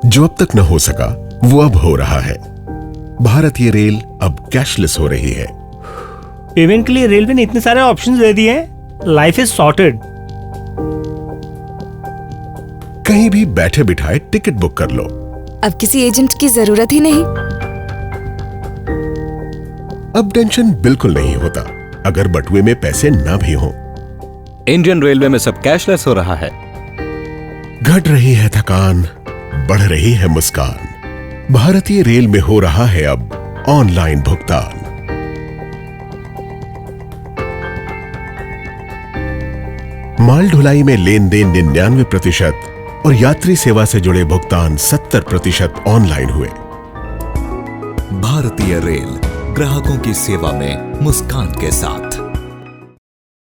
जो अब तक न हो सका वो अब हो रहा है। भारतीय रेल अब कैशलेस हो रही है। पेमेंट के लिए रेलवे ने इतने सारे ऑप्शंस दे दिए हैं। Life is sorted. कहीं भी बैठे बिठाए टिकट बुक कर लो। अब किसी एजेंट की जरूरत ही नहीं। अब टेंशन बिल्कुल नहीं होता अगर बटुए में पैसे न भी हों। इंडियन रेलवे में सब कैशलेस हो रहा है। घट रही है थकान, बढ़ रही है मुस्कान। भारतीय रेल में हो रहा है अब ऑनलाइन भुगतान। माल ढुलाई में लेन देन 99% और यात्री सेवा से जुड़े भुगतान 70% ऑनलाइन हुए। भारतीय रेल ग्राहकों की सेवा में मुस्कान के साथ।